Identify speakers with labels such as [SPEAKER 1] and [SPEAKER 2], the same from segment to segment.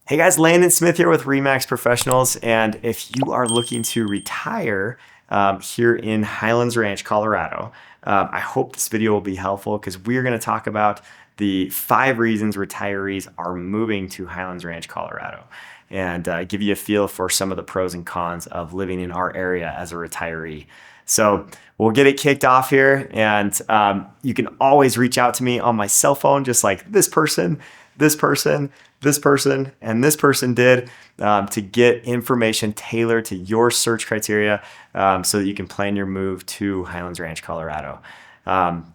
[SPEAKER 1] Hey guys, Landon Smith here with Remax Professionals. And if you are looking to retire here in Highlands Ranch, Colorado, I hope this video will be helpful because we're going to talk about the 5 reasons retirees are moving to Highlands Ranch, Colorado, and give you a feel for some of the pros and cons of living in our area as a retiree. So we'll get it kicked off here, and you can always reach out to me on my cell phone, just like this person, this person, this person, and this person did, to get information tailored to your search criteria, so that you can plan your move to Highlands Ranch, Colorado.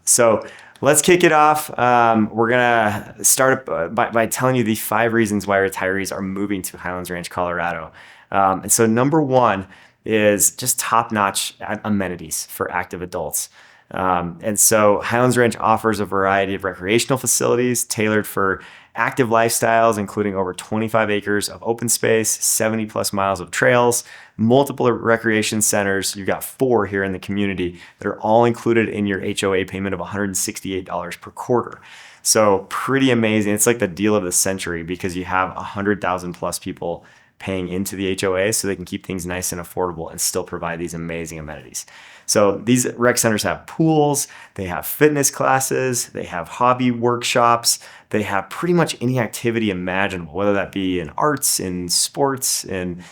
[SPEAKER 1] So let's kick it off. We're gonna start by telling you the 5 reasons why retirees are moving to Highlands Ranch, Colorado. And so number 1 is just top-notch amenities for active adults. And so Highlands Ranch offers a variety of recreational facilities tailored for active lifestyles, including over 25 acres of open space, 70 plus miles of trails, multiple recreation centers. You've got 4 here in the community that are all included in your HOA payment of $168 per quarter. So pretty amazing. It's like the deal of the century because you have 100,000 plus people paying into the HOA so they can keep things nice and affordable and still provide these amazing amenities. So these rec centers have pools, they have fitness classes, they have hobby workshops, they have pretty much any activity imaginable, whether that be in arts, in sports, in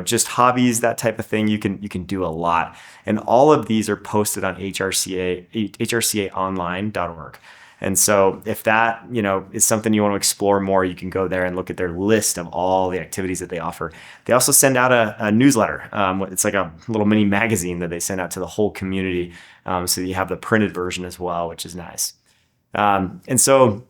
[SPEAKER 1] just hobbies, that type of thing. You can do a lot. And all of these are posted on hrcaonline.org. And so if that, is something you want to explore more, you can go there and look at their list of all the activities that they offer. They also send out a newsletter. It's like a little mini magazine that they send out to the whole community. So you have the printed version as well, which is nice. And so,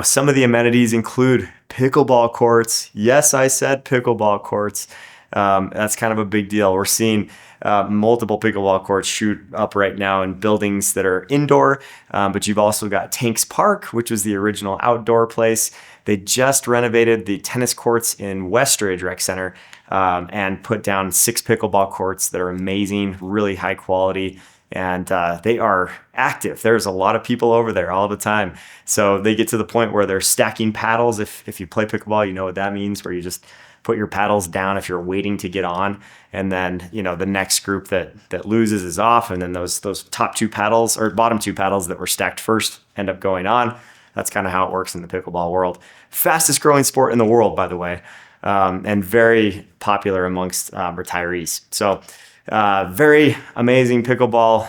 [SPEAKER 1] some of the amenities include pickleball courts. Yes, I said pickleball courts. That's kind of a big deal. We're seeing multiple pickleball courts shoot up right now in buildings that are indoor, but you've also got Tanks Park, which was the original outdoor place. They just renovated the tennis courts in Westridge Rec Center and put down 6 pickleball courts that are amazing, really high quality. And they are active. There's a lot of people over there all the time. So they get to the point where they're stacking paddles. If you play pickleball, you know what that means, where you just put your paddles down if you're waiting to get on. And then, the next group that loses is off. And then those top 2 paddles or bottom 2 paddles that were stacked first end up going on. That's kind of how it works in the pickleball world. Fastest growing sport in the world, by the way, and very popular amongst retirees. So very amazing pickleball,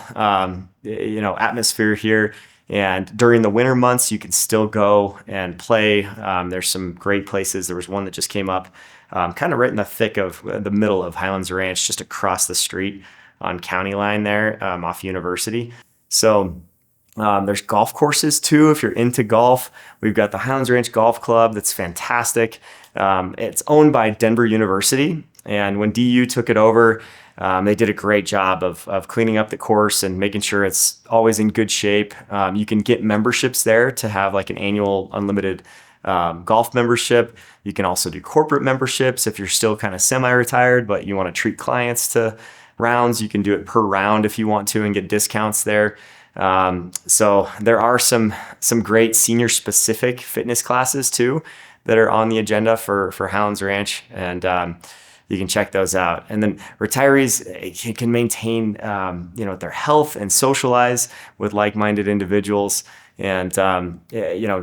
[SPEAKER 1] atmosphere here. And during the winter months, you can still go and play. There's some great places. There was one that just came up kind of right in the thick of the middle of Highlands Ranch, just across the street on County Line there, off University. So there's golf courses too, if you're into golf. We've got the Highlands Ranch Golf Club that's fantastic. It's owned by Denver University. And when DU took it over, they did a great job of cleaning up the course and making sure it's always in good shape. You can get memberships there to have like an annual unlimited golf membership. You can also do corporate memberships if you're still kind of semi-retired, but you want to treat clients to rounds. You can do it per round if you want to and get discounts there. So there are some great senior specific fitness classes too that are on the agenda for Highlands Ranch, and you can check those out. And then retirees can maintain, their health and socialize with like-minded individuals. And,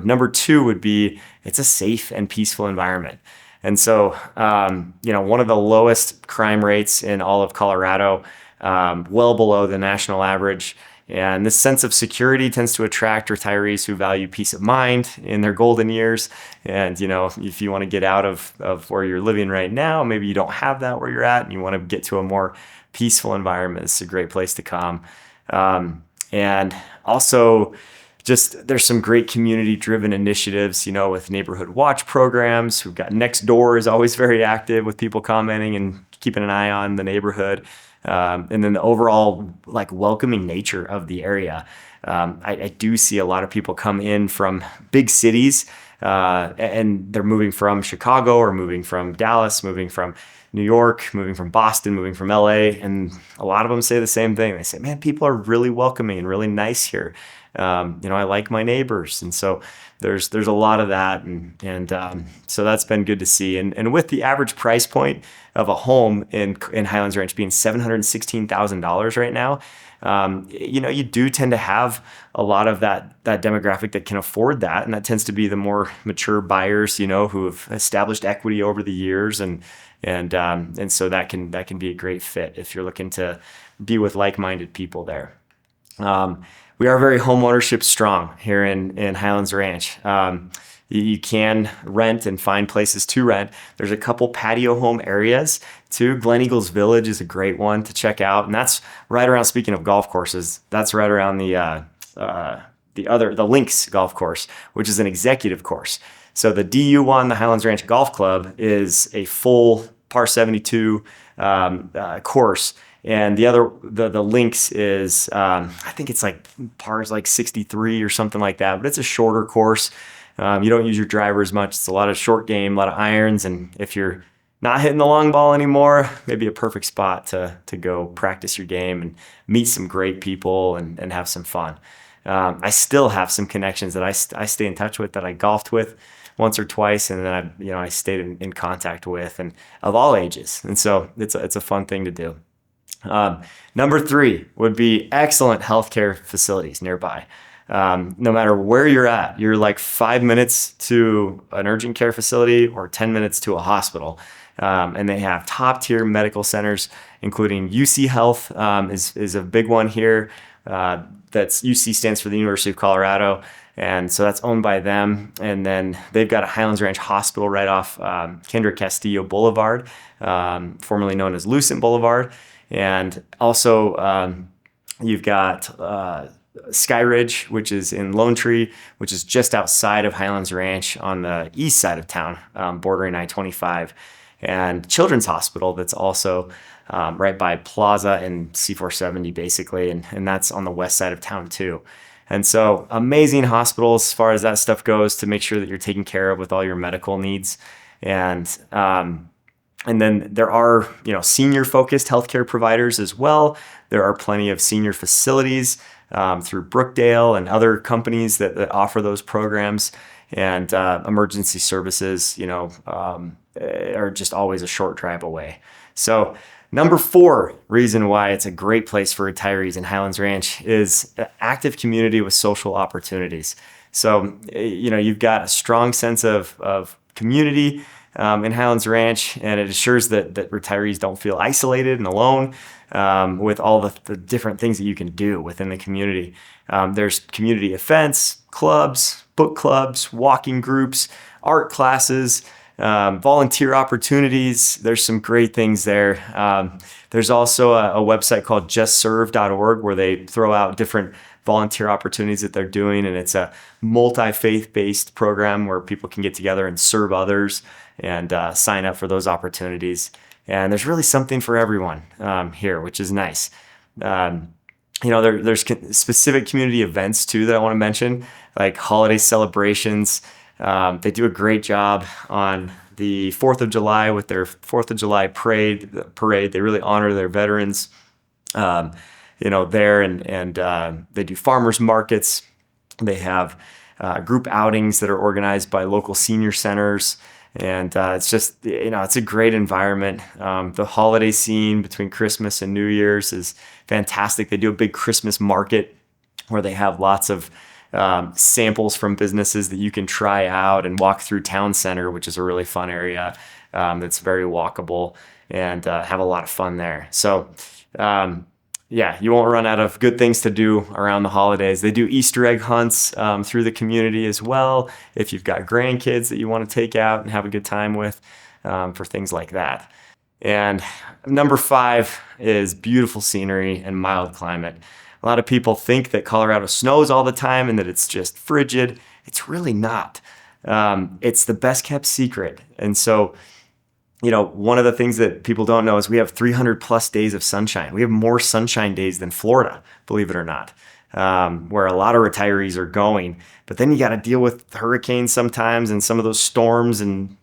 [SPEAKER 1] number 2 would be it's a safe and peaceful environment. And so, one of the lowest crime rates in all of Colorado, well below the national average. And this sense of security tends to attract retirees who value peace of mind in their golden years. And, if you want to get out of where you're living right now, maybe you don't have that where you're at and you want to get to a more peaceful environment, it's a great place to come. And also, there's some great community-driven initiatives, with neighborhood watch programs. We've got Nextdoor is always very active with people commenting and keeping an eye on the neighborhood. And then the overall welcoming nature of the area. I do see a lot of people come in from big cities and they're moving from Chicago or moving from Dallas, moving from New York, moving from Boston, moving from LA. And a lot of them say the same thing. They say, man, people are really welcoming and really nice here. I like my neighbors. And so there's a lot of that. And so that's been good to see. And with the average price point of a home in Highlands Ranch being $716,000 right now, you do tend to have a lot of that demographic that can afford that. And that tends to be the more mature buyers, who have established equity over the years. And so that can be a great fit if you're looking to be with like-minded people there. We are very home ownership strong here in Highlands Ranch. You can rent and find places to rent. There's a couple patio home areas too. Glen Eagles Village is a great one to check out. And that's right around, speaking of golf courses, that's right around the Links golf course, which is an executive course. So the DU1, the Highlands Ranch Golf Club, is a full par 72 course. And the Links is, I think it's like pars like 63 or something like that, but it's a shorter course. You don't use your driver as much. It's a lot of short game, a lot of irons. And if you're not hitting the long ball anymore, maybe a perfect spot to go practice your game and meet some great people and have some fun. I still have some connections that I stay in touch with that I golfed with once or twice, and then I stayed in contact with, and of all ages. And so it's a fun thing to do. Number 3 would be excellent healthcare facilities nearby. No matter where you're at, you're like 5 minutes to an urgent care facility or 10 minutes to a hospital. And they have top tier medical centers, including UC Health is a big one here. That's UC stands for the University of Colorado. And so that's owned by them. And then they've got a Highlands Ranch hospital right off Kendrick Castillo Boulevard, formerly known as Lucent Boulevard. And also you've got Sky Ridge, which is in Lone Tree, which is just outside of Highlands Ranch on the east side of town, bordering I-25, and Children's Hospital that's also right by Plaza and C470 basically, and that's on the west side of town too. And so amazing hospitals as far as that stuff goes to make sure that you're taken care of with all your medical needs. And then there are, senior focused healthcare providers as well. There are plenty of senior facilities through Brookdale and other companies that offer those programs, and emergency services, are just always a short drive away. So number 4 reason why it's a great place for retirees in Highlands Ranch is an active community with social opportunities. So, you've got a strong sense of community in Highlands Ranch, and it assures that retirees don't feel isolated and alone with all the different things that you can do within the community. There's community events, clubs, book clubs, walking groups, art classes, volunteer opportunities. There's some great things there. There's also a website called justserve.org where they throw out different volunteer opportunities that they're doing, and it's a multi-faith-based program where people can get together and serve others and sign up for those opportunities. And there's really something for everyone here, which is nice. There's specific community events too that I want to mention, like holiday celebrations. They do a great job on the 4th of July with their 4th of July parade. They really honor their veterans, there, and they do farmers markets. They have group outings that are organized by local senior centers. And it's just, it's a great environment. The holiday scene between Christmas and New Year's is fantastic. They do a big Christmas market where they have lots of samples from businesses that you can try out and walk through town center, which is a really fun area that's very walkable, and have a lot of fun there. So, you won't run out of good things to do around the holidays. They do Easter egg hunts through the community as well, if you've got grandkids that you want to take out and have a good time with for things like that. And number 5 is beautiful scenery and mild climate. A lot of people think that Colorado snows all the time and that it's just frigid. It's really not. It's the best kept secret. And so, one of the things that people don't know is we have 300 plus days of sunshine. We have more sunshine days than Florida, believe it or not, where a lot of retirees are going. But then you got to deal with hurricanes sometimes and some of those storms. And,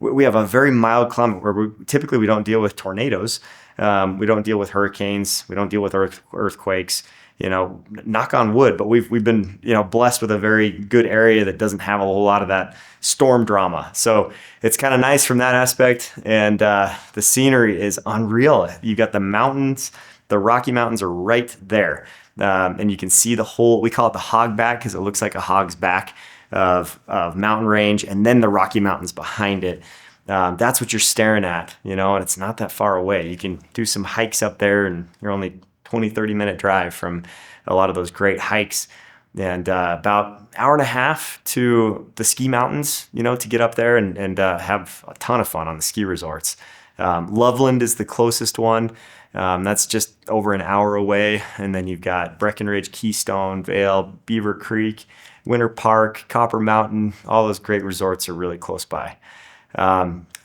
[SPEAKER 1] we have a very mild climate where typically we don't deal with tornadoes. We don't deal with hurricanes. We don't deal with earthquakes. knock on wood, but we've been, blessed with a very good area that doesn't have a whole lot of that storm drama. So it's kind of nice from that aspect. And the scenery is unreal. You got the mountains, the Rocky Mountains are right there. And you can see the whole, we call it the hog back because it looks like a hog's back of mountain range, and then the Rocky Mountains behind it. That's what you're staring at, and it's not that far away. You can do some hikes up there, and you're only 20-30 minute drive from a lot of those great hikes, and about an hour and a half to the ski mountains, to get up there and have a ton of fun on the ski resorts. Loveland is the closest one. That's just over an hour away. And then you've got Breckenridge, Keystone, Vale, Beaver Creek, Winter Park, Copper Mountain. All those great resorts are really close by.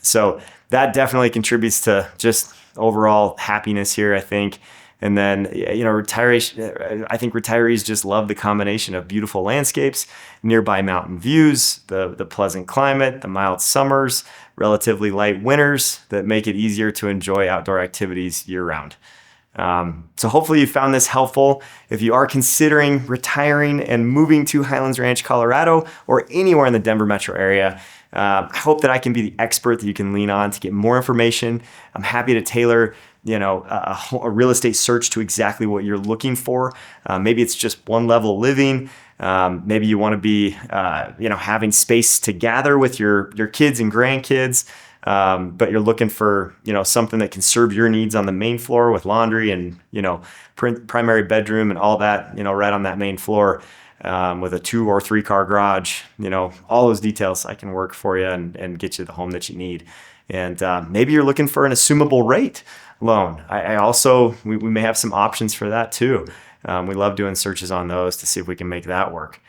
[SPEAKER 1] So that definitely contributes to just overall happiness here, I think. And then, retirees, I think retirees just love the combination of beautiful landscapes, nearby mountain views, the pleasant climate, the mild summers, relatively light winters that make it easier to enjoy outdoor activities year round. So hopefully you found this helpful. If you are considering retiring and moving to Highlands Ranch, Colorado, or anywhere in the Denver metro area, I hope that I can be the expert that you can lean on to get more information. I'm happy to tailor a real estate search to exactly what you're looking for. Maybe it's just one level living. Maybe you want to be, having space to gather with your kids and grandkids. But you're looking for, something that can serve your needs on the main floor with laundry and, primary bedroom and all that, right on that main floor, with a 2 or 3 car garage, all those details I can work for you and get you the home that you need. And maybe you're looking for an assumable rate loan. I also, we may have some options for that too. We love doing searches on those to see if we can make that work.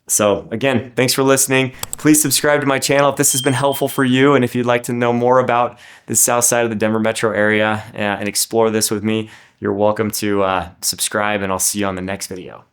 [SPEAKER 1] So again, thanks for listening. Please subscribe to my channel if this has been helpful for you. And if you'd like to know more about the south side of the Denver metro area and explore this with me, you're welcome to subscribe, and I'll see you on the next video.